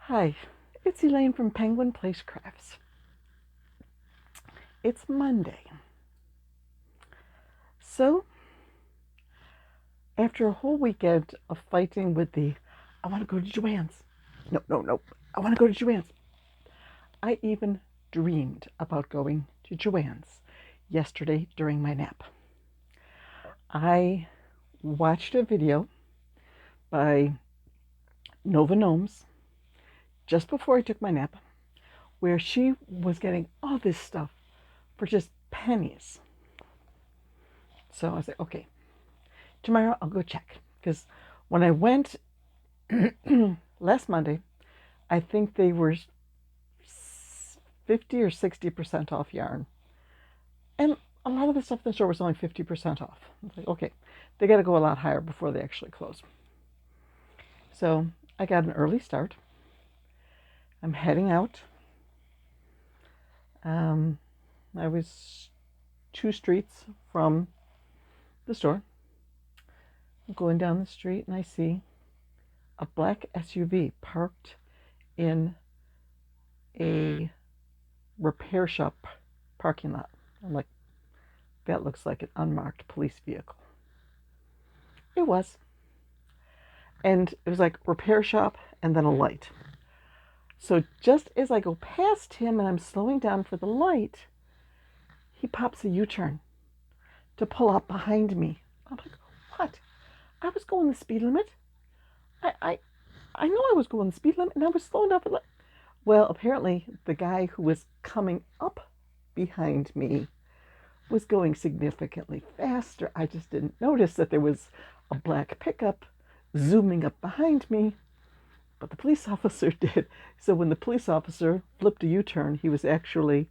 Hi, it's Elaine from Penguin Place Crafts. It's Monday. So, after a whole weekend of fighting with I want to go to Joanne's. No, I want to go to Joanne's. I even dreamed about going to Joanne's yesterday during my nap. I watched a video by Nova Gnomes just before I took my nap where she was getting all this stuff for just pennies. So I was like, okay, tomorrow I'll go check. Because when I went last Monday, I think they were 50 or 60% off yarn. And a lot of the stuff in the store was only 50% off. I was like, okay, they got to go a lot higher before they actually close. So I got an early start. I'm heading out. I was 2 streets from the store. I'm going down the street and I see a black SUV parked in a repair shop parking lot. I'm like, that looks like an unmarked police vehicle. It was. And it was like repair shop and then a light. So just as I go past him and I'm slowing down for the light, he pops a U-turn to pull up behind me. I'm like, what? I was going the speed limit. I know I was going the speed limit and I was slowing down for the light. Well, apparently the guy who was coming up behind me was going significantly faster. I just didn't notice that there was a black pickup zooming up behind me, but the police officer did. So when the police officer flipped a U-turn, he was actually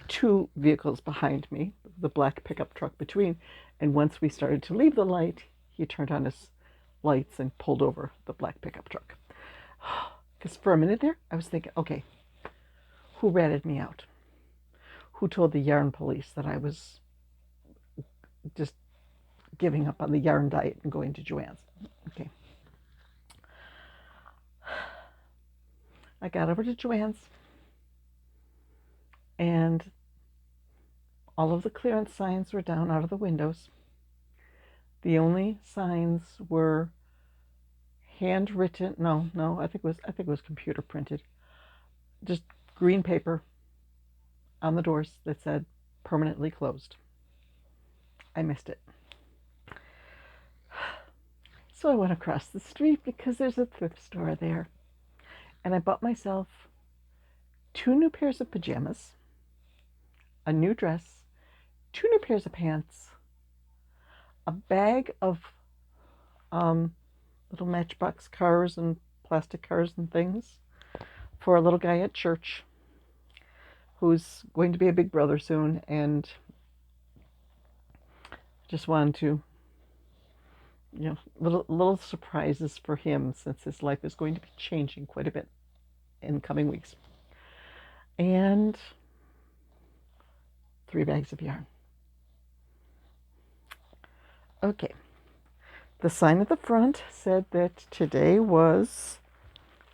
2 vehicles behind me, the black pickup truck between, and once we started to leave the light, he turned on his lights and pulled over the black pickup truck. Because for a minute there, I was thinking, okay, who ratted me out? Who told the yarn police that I was just giving up on the yarn diet and going to Joanne's? Okay. I got over to Joanne's and all of the clearance signs were down out of the windows. The only signs were handwritten. No, I think it was computer printed. Just green paper on the doors that said permanently closed. I missed it. So I went across the street because there's a thrift store there. And I bought myself 2 new pairs of pajamas, a new dress, 2 new pairs of pants, a bag of little matchbox cars and plastic cars and things for a little guy at church who's going to be a big brother soon, and just wanted to, little surprises for him since his life is going to be changing quite a bit in coming weeks. And 3 bags of yarn. Okay. The sign at the front said that today was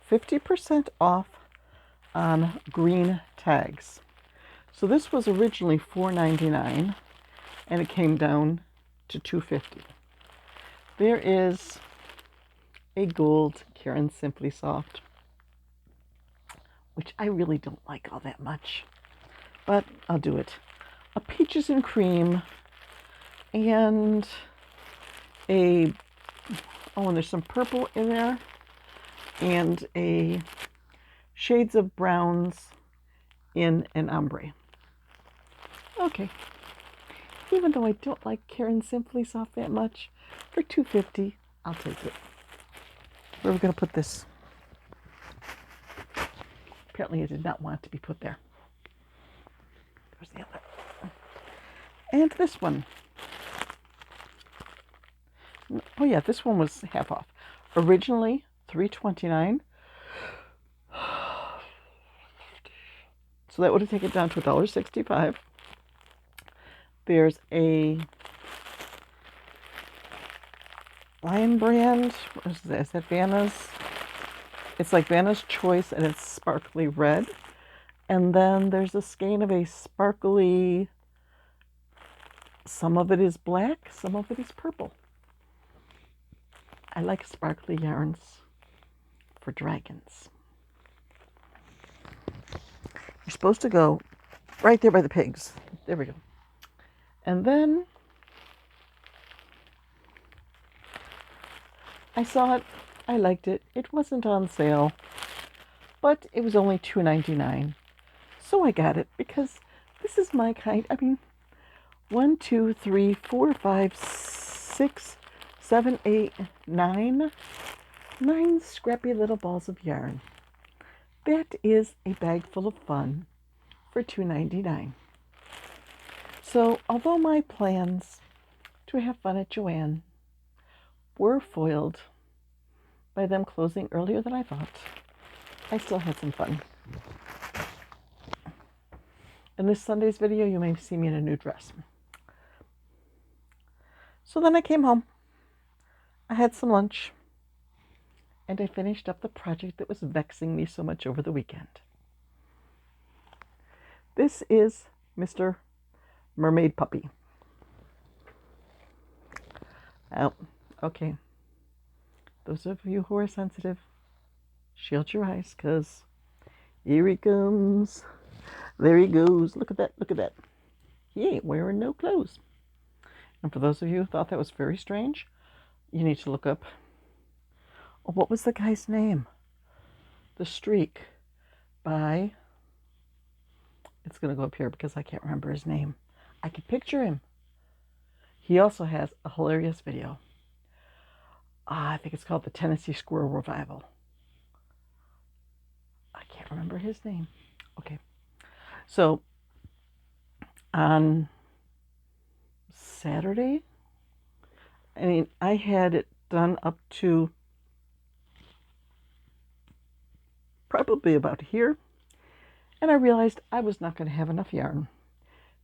50% off on green tags. So this was originally $4.99 and it came down to $2.50. There is a gold Caron Simply Soft, which I really don't like all that much, but I'll do it. A peaches and cream and and there's some purple in there and a shades of browns in an ombre. Okay. Even though I don't like Caron Simply Soft that much, for $2.50, I'll take it. Where are we going to put this? Apparently it did not want to be put there. There's the other. And this one. Oh yeah, this one was half off. Originally $3.29. So that would have taken it down to $1.65. There's a Lion brand. What is that? Is that Vanna's? It's like Vanna's Choice, and it's sparkly red. And then there's a skein of a sparkly, some of it is black, some of it is purple. I like sparkly yarns for dragons. You're supposed to go right there by the pigs. There we go. And then I saw it. I liked it. It wasn't on sale, but it was only $2.99. So I got it because this is my kind. I mean, 1, 2, 3, 4, 5, 6, 7, 8, 9. 9 scrappy little balls of yarn. That is a bag full of fun for $2.99. So although my plans to have fun at Joann were foiled by them closing earlier than I thought, I still had some fun. In this Sunday's video, you may see me in a new dress. So then I came home. I had some lunch. And I finished up the project that was vexing me so much over the weekend. This is Mr. Mermaid Puppy. Oh, okay. Those of you who are sensitive, shield your eyes, because here he comes. There he goes. Look at that. Look at that. He ain't wearing no clothes. And for those of you who thought that was very strange, you need to look up. Oh, what was the guy's name? The Streak by... It's going to go up here because I can't remember his name. I can picture him. He also has a hilarious video. I think it's called the Tennessee Squirrel Revival. I can't remember his name. Okay. So, on Saturday, I mean, I had it done up to probably about here, and I realized I was not going to have enough yarn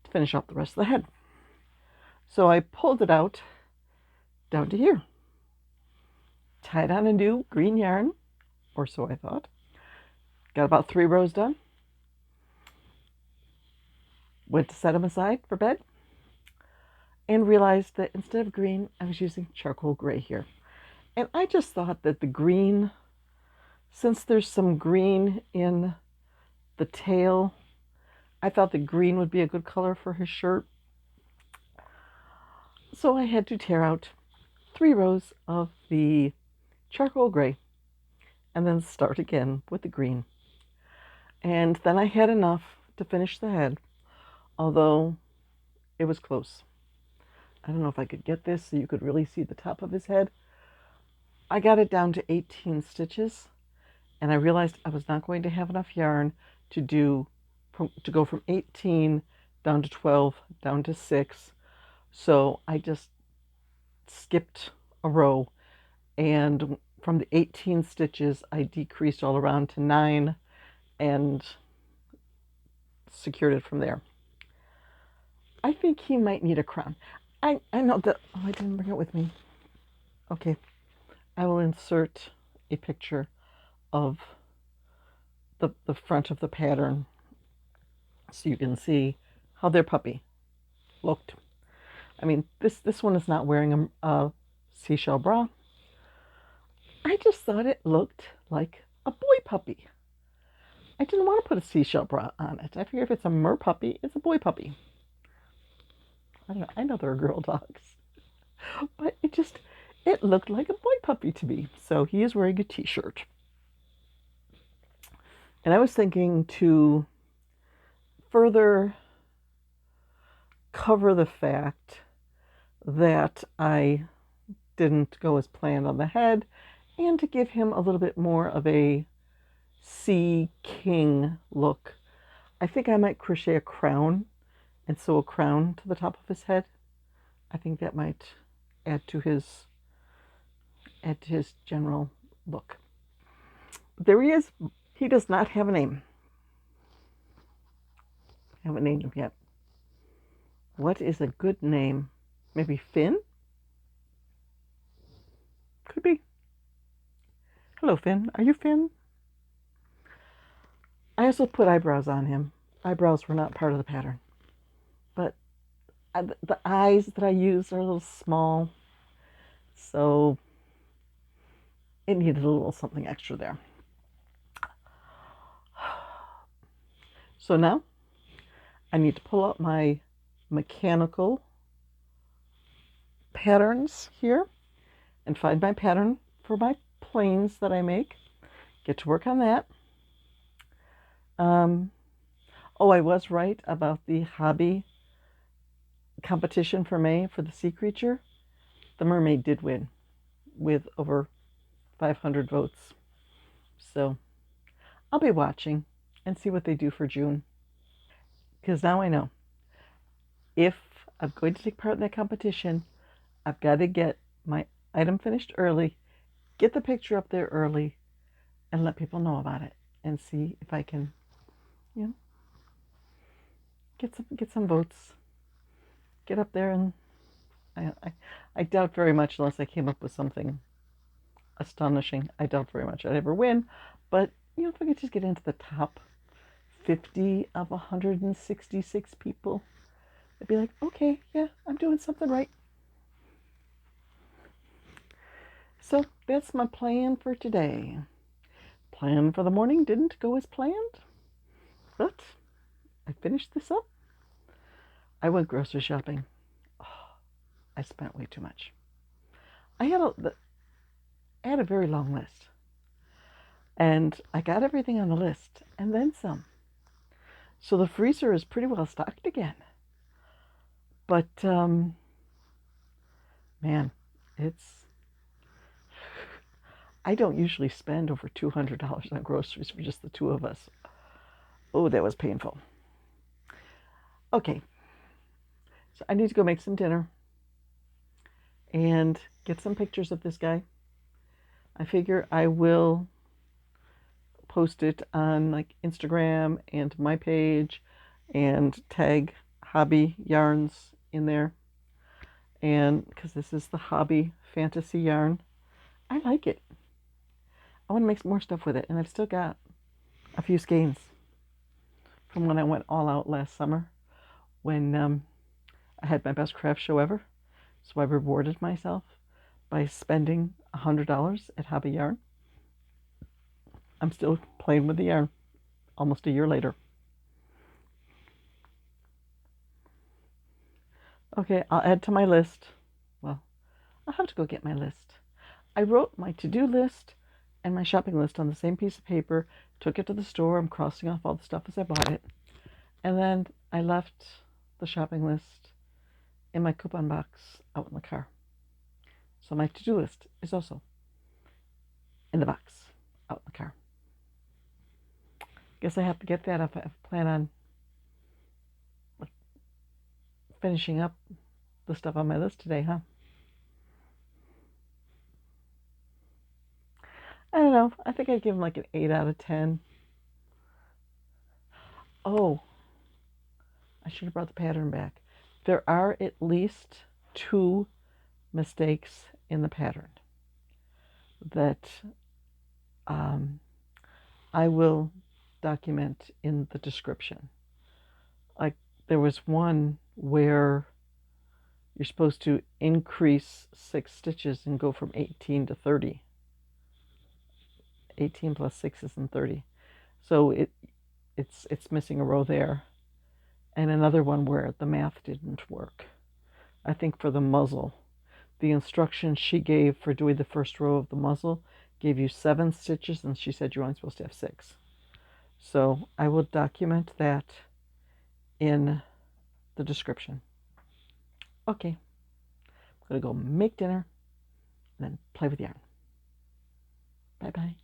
to finish off the rest of the head. So I pulled it out down to here, tied on a new green yarn, or so I thought. Got about 3 rows done. Went to set them aside for bed, and realized that instead of green, I was using charcoal gray here. And I just thought that the green, since there's some green in the tail, I thought the green would be a good color for his shirt. So I had to tear out 3 rows of the charcoal gray and then start again with the green. And then I had enough to finish the head, although it was close. I don't know if I could get this so you could really see the top of his head. I got it down to 18 stitches, and I realized I was not going to have enough yarn to go from 18 down to 12, down to 6. So I just skipped a row, and from the 18 stitches, I decreased all around to 9 and secured it from there. I think he might need a crown. I know that, oh, I didn't bring it with me. Okay, I will insert a picture of the front of the pattern so you can see how their puppy looked. I mean, this one is not wearing a seashell bra. I just thought it looked like a boy puppy. I didn't want to put a seashell bra on it. I figure if it's a mer puppy, it's a boy puppy. I don't know. I know there are girl dogs. But it looked like a boy puppy to me. So he is wearing a t-shirt. And I was thinking to further cover the fact that I didn't go as planned on the head, and to give him a little bit more of a sea king look, I think I might crochet a crown and sew a crown to the top of his head. I think that might add to his general look. There he is. He does not have a name. I haven't named him yet. What is a good name? Maybe Finn? Could be. Hello, Finn. Are you Finn? I also put eyebrows on him. Eyebrows were not part of the pattern, but the eyes that I used are a little small, so it needed a little something extra there. So now I need to pull out my mechanical patterns here and find my pattern for my planes that I make. Get to work on that. Oh, I was right about the hobby competition for May for the sea creature. The Mermaid did win with over 500 votes. So I'll be watching and see what they do for June. Because now I know if I'm going to take part in that competition, I've got to get my item finished early, get the picture up there early, and let people know about it and see if I can, you know, get some votes. Get up there, and I doubt very much, unless I came up with something astonishing, I doubt very much I'd ever win. But if I could just get into the top 50 of 166 people, I'd be like, okay, yeah, I'm doing something right. So that's my plan for today. Plan for the morning didn't go as planned, but I finished this up. I went grocery shopping. Oh, I spent way too much. I had a very long list, and I got everything on the list and then some. So the freezer is pretty well stocked again. But man, I don't usually spend over $200 on groceries for just the two of us. Oh, that was painful. Okay, so I need to go make some dinner and get some pictures of this guy. I figure I will post it on like Instagram and my page and tag hobby yarns in there. And because this is the hobby fantasy yarn, I like it. I want to make some more stuff with it, and I've still got a few skeins from when I went all out last summer when I had my best craft show ever. So I rewarded myself by spending $100 at Hobby Yarn. I'm still playing with the yarn almost a year later. Okay, I'll add to my list. Well, I'll have to go get my list. I wrote my to-do list and my shopping list on the same piece of paper, took it to the store. I'm crossing off all the stuff as I bought it. And then I left the shopping list in my coupon box out in the car. So my to-do list is also in the box out in the car. Guess I have to get that if I plan on finishing up the stuff on my list today, huh? I don't know. I think I'd give them like an 8 out of 10. Oh, I should have brought the pattern back. There are at least 2 mistakes in the pattern that I will document in the description. Like there was one where you're supposed to increase 6 stitches and go from 18 to 30. 18 plus 6 isn't 30. So it's missing a row there. And another one where the math didn't work. I think for the muzzle, the instructions she gave for doing the first row of the muzzle gave you 7 stitches, and she said you're only supposed to have 6. So I will document that in the description. Okay, I'm going to go make dinner and then play with yarn. Bye-bye.